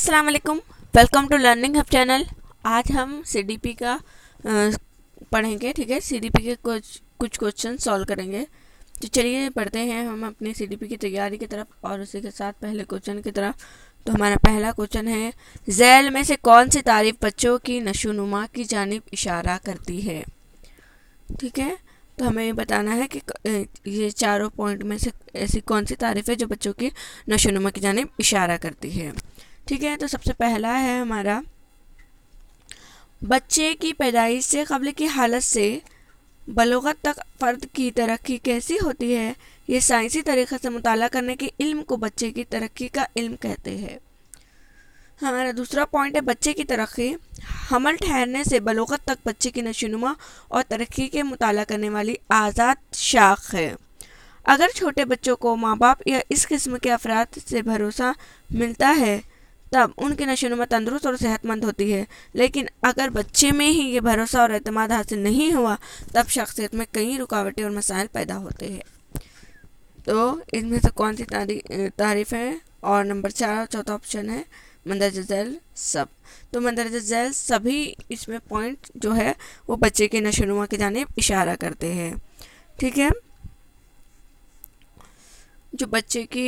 अस्सलाम वालेकुम, welcome to learning hub channel. आज हम सीडीपी का पढ़ेंगे। ठीक है, सीडीपी के कुछ क्वेश्चन सॉल्व करेंगे। तो चलिए पढ़ते हैं हम अपनी सीडीपी की तैयारी की तरफ और उसी के साथ पहले क्वेश्चन की तरफ। तो हमारा पहला क्वेश्चन है, झैल में से कौन सी तारीफ बच्चों की नशोनुमा की जानिब इशारा करती है। ठीक है, तो हमें ये बताना है कि ये चारों पॉइंट में से ऐसी कौन सी तारीफ है जो बच्चों की नशोनुमा की जानिब इशारा करती है। ठीक है, तो सबसे पहला है हमारा, बच्चे की पैदाइश से कब्ल की हालत से बलोगत तक फ़र्द की तरक्की कैसी होती है। ये साइंसी तरीक़े से मुताला करने के इल्म को बच्चे की तरक्की का इल्म कहते हैं। हमारा दूसरा पॉइंट है, बच्चे की तरक्की हमल ठहरने से बलोगत तक बच्चे की नशोनुमा और तरक्की के मुताला करने वाली आज़ाद शाख है। अगर छोटे बच्चों को माँ बाप या इस किस्म के अफराद से भरोसा मिलता है तब उनकी नशोनुमा तंदुरुस्त और सेहतमंद होती है, लेकिन अगर बच्चे में ही ये भरोसा और एतमाद हासिल नहीं हुआ तब शख्सियत में कई रुकावटें और मसाइल पैदा होते हैं। तो इनमें से कौन सी तारीफ है। और नंबर 4 चौथा ऑप्शन है मंदरजा झैल सब। तो मंदरजा झैल सभी इसमें पॉइंट जो है वो बच्चे की नशोनुमा की जानिब इशारा करते हैं। ठीक है, जो बच्चे की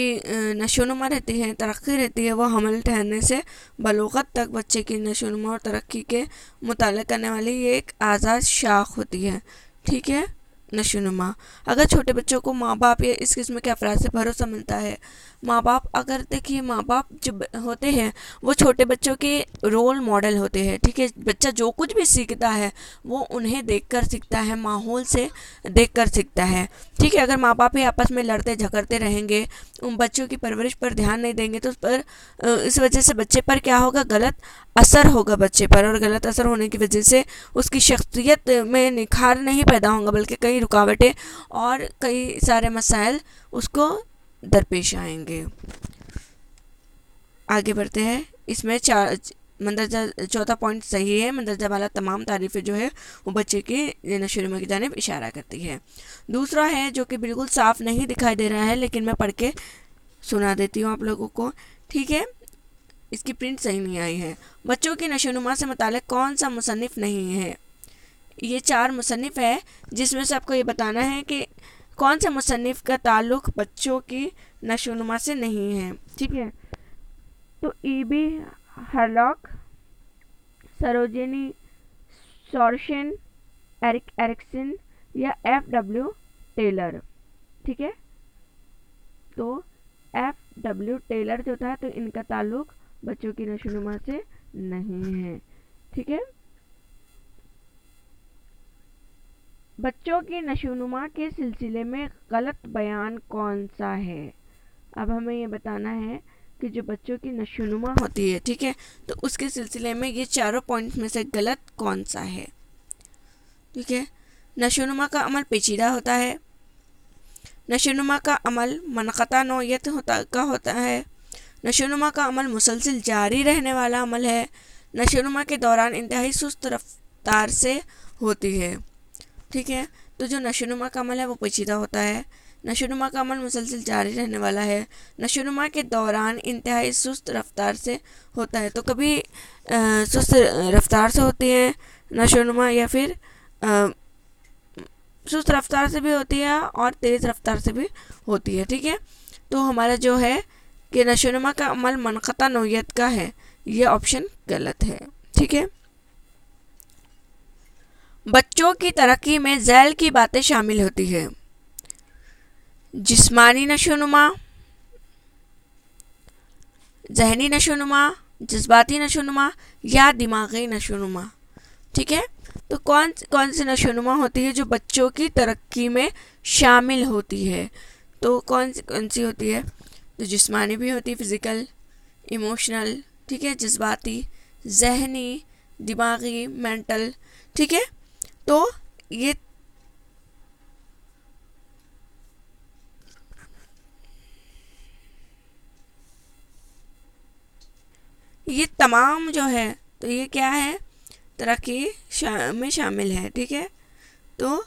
नशोनुमा रहती है, तरक्की रहती है, वो हमल ठहरने से बलोगत तक बच्चे की नशोनुमा और तरक्की के मुताल्लिक़ करने वाली ये एक आज़ाद शाख होती है। ठीक है, नशोनुमा। अगर छोटे बच्चों को माँ बाप या इस किस्म के अफराद से भरोसा मिलता है, माँ बाप अगर देखिए माँ बाप जो होते हैं वो छोटे बच्चों के रोल मॉडल होते हैं। ठीक है, बच्चा जो कुछ भी सीखता है वो उन्हें देखकर सीखता है, माहौल से देखकर सीखता है। ठीक है, अगर माँ बाप ही आपस में लड़ते झगड़ते रहेंगे, उन बच्चों की परवरिश पर ध्यान नहीं देंगे तो इस वजह से बच्चे पर क्या होगा, गलत असर होगा बच्चे पर, और गलत असर होने की वजह से उसकी शख्सियत में निखार नहीं पैदा होगा बल्कि कई रुकावटें और कई सारे मसाइल उसको दरपेश आएंगे। आगे बढ़ते हैं। इसमें मंदरजा चौथा पॉइंट सही है। मंदरजा वाला तमाम तारीफ़ें जो है वो बच्चे की नशोनुमा की जानिब इशारा करती है। दूसरा है जो कि बिल्कुल साफ नहीं दिखाई दे रहा है, लेकिन मैं पढ़ के सुना देती हूँ आप लोगों को। ठीक है, इसकी प्रिंट सही नहीं आई है। बच्चों की नशोनुमा से मुताल्लिक़ कौन सा मुसन्निफ़ नहीं है। ये 4 मुसन्निफ़ है जिसमें से आपको ये बताना है कि कौन से मुसन्निफ़ का ताल्लुक़ बच्चों की नशोनुमा से नहीं है। ठीक है, तो E.B. हरलॉक, सरोजिनी सॉर्शन, एरिक एरिक्सन या F.W. टेलर। ठीक है, तो F.W. टेलर जो था तो इनका ताल्लुक़ बच्चों की नशोनुमा से नहीं है। ठीक है, बच्चों की नशोनुमा के सिलसिले में गलत बयान कौन सा है। अब हमें ये बताना है कि जो बच्चों की नशोनुमा होती है, ठीक है, तो उसके सिलसिले में ये चारों पॉइंट में से गलत कौन सा है। ठीक है, नशोनुमा का अमल पेचीदा होता है, नशोनुमा का अमल मनक़ता नौयत होता है, नशोनुमा का अमल मुसलसिल जारी रहने वाला अमल है, नशोनुमा के दौरान इंतहाई सुस्त रफ्तार से होती है। ठीक है, तो जो नशोनुमा का अमल है वो पेचीदा होता है, नशोनुमा का अमल मुसलसिल जारी रहने वाला है, नशोनुमा के दौरान इंतहाई सुस्त रफ्तार से होता है। तो कभी सुस्त रफ्तार से होती है नशोनुमा या फिर सुस्त रफ्तार से भी होती है और तेज़ रफ्तार से भी होती है। ठीक है, तो हमारा जो है कि नशोनुमा का अमल मनक़ता नौयत का है, ये ऑप्शन गलत है। ठीक है, बच्चों की तरक्की में झैल की बातें शामिल होती है, जिस्मानी नशोनुमा, जहनी नशोनुमा, जज्बाती नशोनुमा या दिमागी नशोनुमा। ठीक है, तो कौन सी नशोनुमा होती है जो बच्चों की तरक्की में शामिल होती है। तो कौन सी होती है, तो जिस्मानी भी होती है, फिज़िकल, इमोशनल, ठीक है, जज्बाती, जहनी, दिमागी, मेंटल। ठीक है, तो ये तमाम जो है तो ये क्या है, तरक्की में शामिल है। ठीक है, तो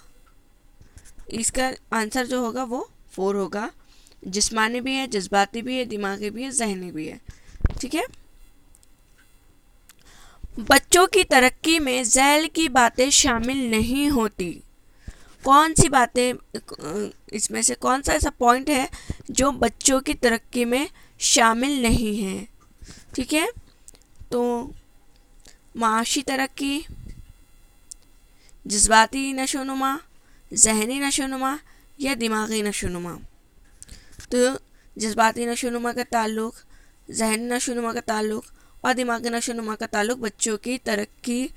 इसका आंसर जो होगा वो 4 होगा। जिस्मानी भी है, जज्बाती भी है, दिमागी भी है, जहनी भी है। ठीक है, बच्चों की तरक्की में झैल की बातें शामिल नहीं होती। कौन सी बातें, इसमें से कौन सा ऐसा पॉइंट है जो बच्चों की तरक्की में शामिल नहीं है? ठीक है, तो माशी तरक्की, जज्बाती नशोनुमा, जहनी नशोनुमा या दिमागी नशोनुमा। तो जज्बाती नशोनुमा का ताल्लुक़, जहनी नशोनुमा का ताल्लुक़ और दिमागी नशोनुमा का ताल्लुक़ बच्चों की तरक्की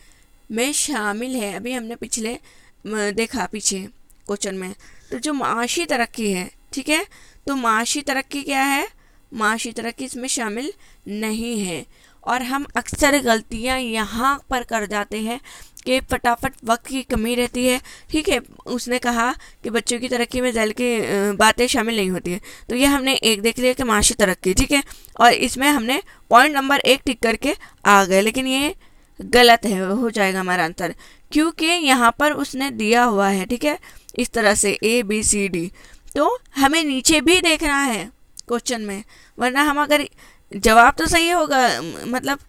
में शामिल है। अभी हमने पिछले देखा पीछे क्वेश्चन में। तो जो माशी तरक्की है, ठीक है, तो माशी तरक्की क्या है? माशी तरक्की इसमें शामिल नहीं है। और हम अक्सर गलतियां यहाँ पर कर जाते हैं कि फटाफट वक्त की कमी रहती है। ठीक है, उसने कहा कि बच्चों की तरक्की में झैल की बातें शामिल नहीं होती है, तो ये हमने एक देख लिया कि माशी तरक्की, ठीक है, और इसमें हमने पॉइंट नंबर 1 टिक करके आ गए, लेकिन ये गलत है, हो जाएगा हमारा आंसर, क्योंकि यहाँ पर उसने दिया हुआ है, ठीक है, इस तरह से ABCD। तो हमें नीचे भी देखना है क्वेश्चन में, वरना हम अगर जवाब तो सही होगा, मतलब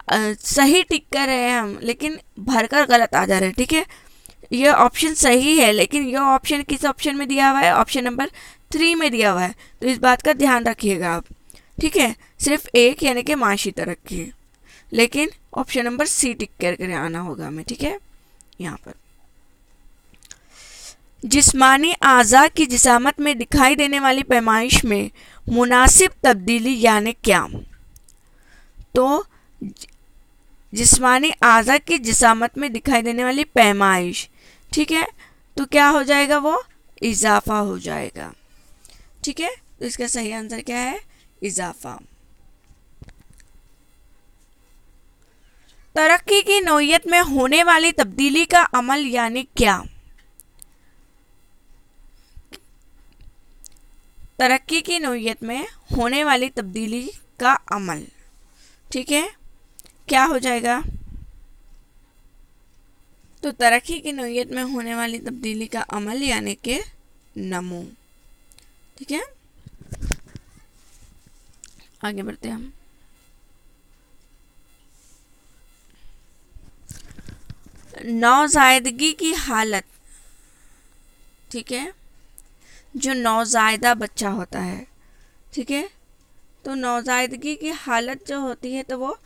सही टिक कर रहे हैं हम, लेकिन भरकर गलत आ जा रहे हैं। ठीक है, ये ऑप्शन सही है, लेकिन ये ऑप्शन किस ऑप्शन में दिया हुआ है? ऑप्शन नंबर 3 में दिया हुआ है, तो इस बात का ध्यान रखिएगा आप। ठीक है, सिर्फ एक यानी कि माशी तरक्की, लेकिन ऑप्शन नंबर C टिक करके आना होगा हमें। ठीक है, यहाँ पर जिस्मानी आज़ा की जिसामत में दिखाई देने वाली पैमाइश में मुनासिब तब्दीली यानी क्या? तो जिस्मानी आज़ा की जिसामत में दिखाई देने वाली पैमाइश, ठीक है, तो क्या हो जाएगा? वो इजाफा हो जाएगा। ठीक है, तो इसका सही आंसर क्या है? इजाफा। तरक्की की नौइयत में होने वाली तब्दीली का अमल यानी क्या? तरक्की की नौइयत में होने वाली तब्दीली का अमल, ठीक है, क्या हो जाएगा? तो तरक्की की नौइयत में होने वाली तब्दीली का अमल यानी कि नमू। ठीक है, आगे बढ़ते हैं हम। नौज़ायदगी की हालत, ठीक है, जो नौज़ायदा बच्चा होता है, ठीक है, तो नौज़ायदगी की हालत जो होती है तो वो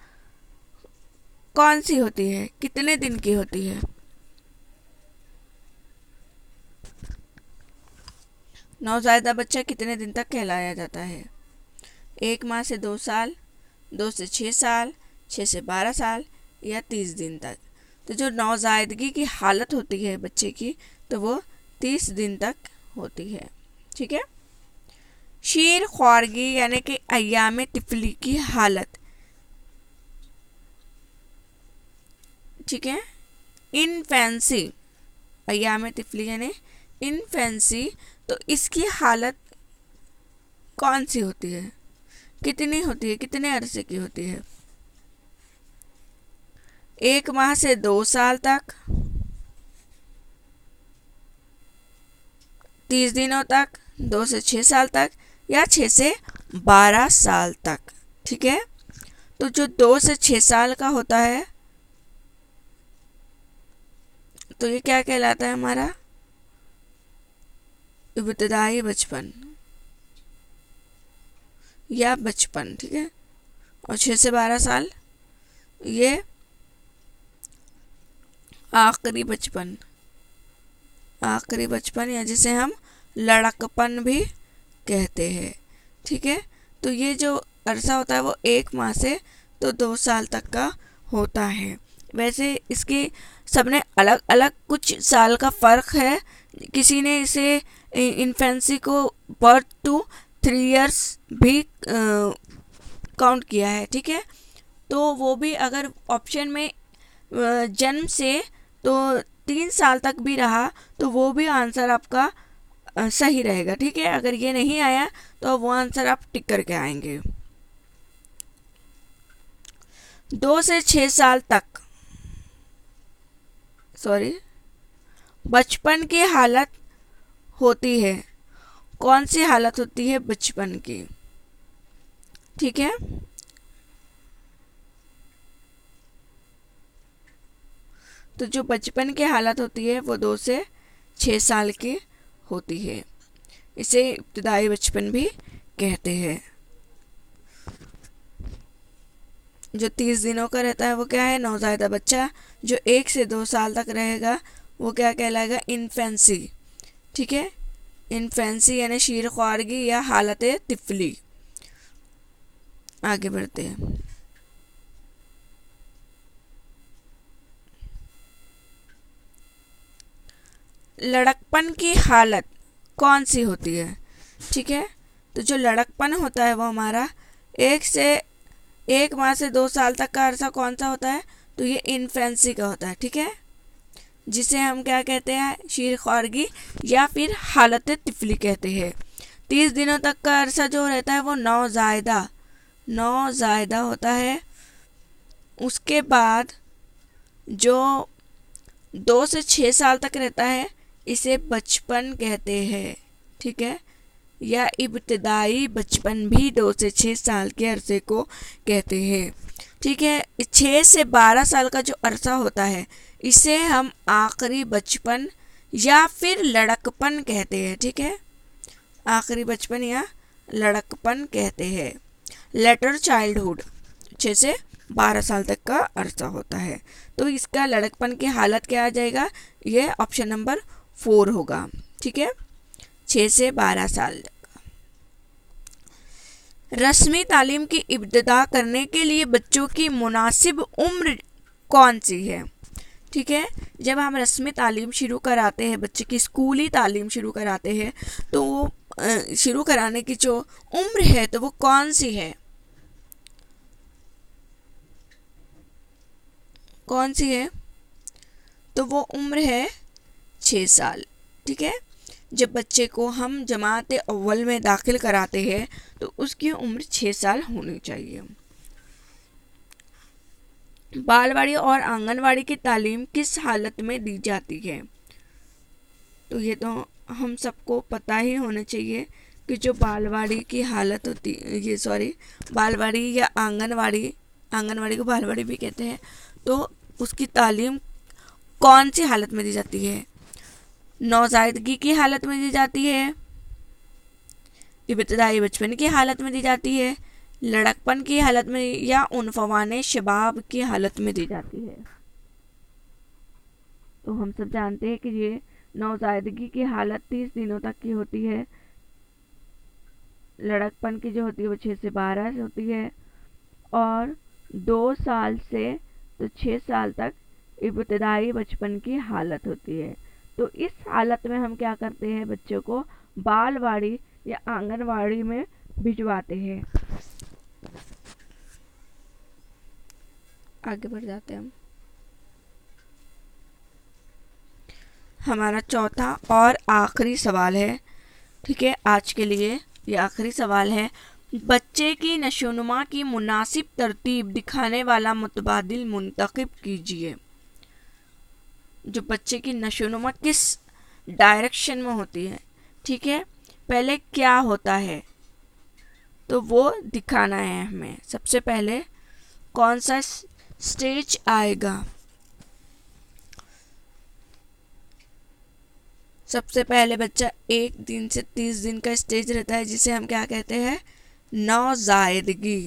कौन सी होती है? कितने दिन की होती है? नौज़ायदा बच्चा कितने दिन तक कहलाया जाता है? 1 माह से 2 साल, 2 से 6 साल, 6 से 12 साल या 30 दिन तक। तो जो नौज़ायदगी की हालत होती है बच्चे की, तो वो 30 दिन तक होती है। ठीक है, शीर ख्वारगी यानी कि अय्याम तिफली की हालत, ठीक है, इनफेंसी, अय्याम तिफली यानी इनफेंसी, तो इसकी हालत कौन सी होती है? कितनी होती है? कितने अरसे की होती है? 1 माह से 2 साल तक, 30 दिनों तक, 2 से 6 साल तक या 6 से 12 साल तक। ठीक है, तो जो 2 से 6 साल का होता है तो ये क्या कहलाता है हमारा? इब्तिदाई बचपन या बचपन। ठीक है, और 6 से 12 साल ये आखिरी बचपन, आखिरी बचपन या जिसे हम लड़कपन भी कहते हैं। ठीक है, तो ये जो अरसा होता है वो 1 माह से तो 2 साल तक का होता है। वैसे इसकी सबने अलग अलग कुछ साल का फ़र्क है। किसी ने इसे इन्फेंसी को बर्थ टू 3 इयर्स भी काउंट किया है। ठीक है, तो वो भी अगर ऑप्शन में जन्म से तो 3 साल तक भी रहा तो वो भी आंसर आपका सही रहेगा। ठीक है, अगर ये नहीं आया तो वो आंसर आप टिक करके आएंगे। 2 से 6 साल तक, सॉरी, बचपन की हालत होती है। कौन सी हालत होती है? बचपन की। ठीक है, तो जो बचपन की हालत होती है वो 2 से 6 साल की होती है। इसे इब्तिदाई बचपन भी कहते हैं। जो 30 दिनों का रहता है वो क्या है? नवजायदा बच्चा। जो 1 से 2 साल तक रहेगा वो क्या कहलाएगा? इन्फेंसी। ठीक है, इन्फेंसी यानी शीर ख्वारगी या हालत तिफली। आगे बढ़ते हैं। लड़कपन की हालत कौन सी होती है? ठीक है, तो जो लड़कपन होता है वो हमारा 1 माह से 2 साल तक का अरसा कौन सा होता है? तो ये इन्फेंसी का होता है। ठीक है, जिसे हम क्या कहते हैं? शीर ख्वारगी या फिर हालत तिफली कहते हैं। 30 दिनों तक का अरसा जो रहता है वो नौजायदा होता है। उसके बाद जो 2 से 6 साल तक रहता है इसे बचपन कहते हैं। ठीक है, या इब्तिदाई बचपन भी 2 से 6 साल के अरसे को कहते हैं। ठीक है, 6 से 12 साल का जो अरसा होता है इसे हम आखिरी बचपन या फिर लड़कपन कहते हैं। ठीक है, आखिरी बचपन या लड़कपन कहते हैं। लेटर चाइल्डहुड 6 से 12 साल तक का अरसा होता है। तो इसका लड़कपन की हालत क्या आ जाएगा? ये ऑप्शन नंबर 4 होगा। ठीक है, 6 से 12 साल तक। रस्मी तालीम की इब्तिदा करने के लिए बच्चों की मुनासिब उम्र कौन सी है? ठीक है, जब हम रस्मी तालीम शुरू कराते हैं, बच्चे की स्कूली तालीम शुरू कराते हैं, तो वो शुरू कराने की जो उम्र है तो वो कौन सी है? कौन सी है? तो वो उम्र है 6 साल। ठीक है, जब बच्चे को हम जमात अव्वल में दाखिल कराते हैं तो उसकी उम्र 6 साल होनी चाहिए। बालवाड़ी और आंगनवाड़ी की तालीम किस हालत में दी जाती है? तो ये तो हम सबको पता ही होना चाहिए कि जो बालवाड़ी की हालत होती बालवाड़ी या आंगनवाड़ी को बालवाड़ी भी कहते हैं, तो उसकी तालीम कौन सी हालत में दी जाती है? नौजायदगी की हालत में दी जाती है, इब्तिदाई बचपन की हालत में दी जाती है, लड़कपन की हालत में, या उनफवाने शबाब की हालत में दी जाती है। तो हम सब जानते हैं कि ये नौजायदगी की हालत 30 दिनों तक की होती है, लड़कपन की जो होती है वो 6 से 12 से होती है, और 2 साल से तो 6 साल तक इब्तिदाई बचपन की हालत होती है। तो इस हालत में हम क्या करते हैं? बच्चों को बालवाड़ी या आंगनवाड़ी में भिजवाते हैं। आगे बढ़ जाते हैं हम। हमारा चौथा और आखिरी सवाल है। ठीक है, आज के लिए ये आखिरी सवाल है। बच्चे की नशोनुमा की मुनासिब तरतीब दिखाने वाला मुतबादिल मुंतखब कीजिए। जो बच्चे की नशोनुमा किस डायरेक्शन में होती है, ठीक है, पहले क्या होता है तो वो दिखाना है हमें। सबसे पहले कौन सा स्टेज आएगा? सबसे पहले बच्चा 1 दिन से 30 दिन का स्टेज रहता है, जिसे हम क्या कहते हैं? नौजायदगी।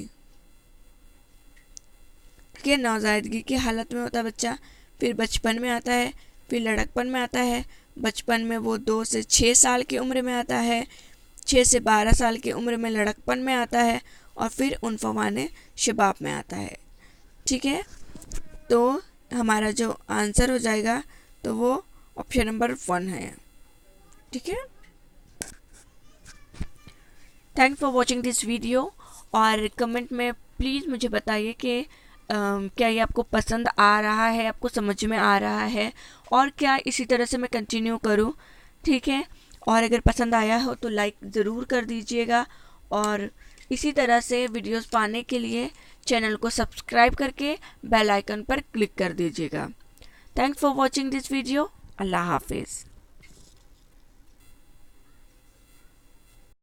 ठीक है, नौजायदगी की हालत में होता है बच्चा। फिर बचपन में आता है, फिर लड़कपन में आता है। बचपन में वो 2 से 6 साल की उम्र में आता है, 6 से 12 साल की उम्र में लड़कपन में आता है, और फिर उनफवाने शबाब में आता है। ठीक है, तो हमारा जो आंसर हो जाएगा तो वो ऑप्शन नंबर 1 है। ठीक है, thanks for watching this video. और कमेंट में प्लीज़ मुझे बताइए कि क्या ये आपको पसंद आ रहा है, आपको समझ में आ रहा है, और क्या इसी तरह से मैं कंटिन्यू करूं। ठीक है, और अगर पसंद आया हो तो लाइक ज़रूर कर दीजिएगा, और इसी तरह से वीडियोस पाने के लिए चैनल को सब्सक्राइब करके बेल आइकन पर क्लिक कर दीजिएगा। Thanks for watching this video. अल्लाह हाफिज़।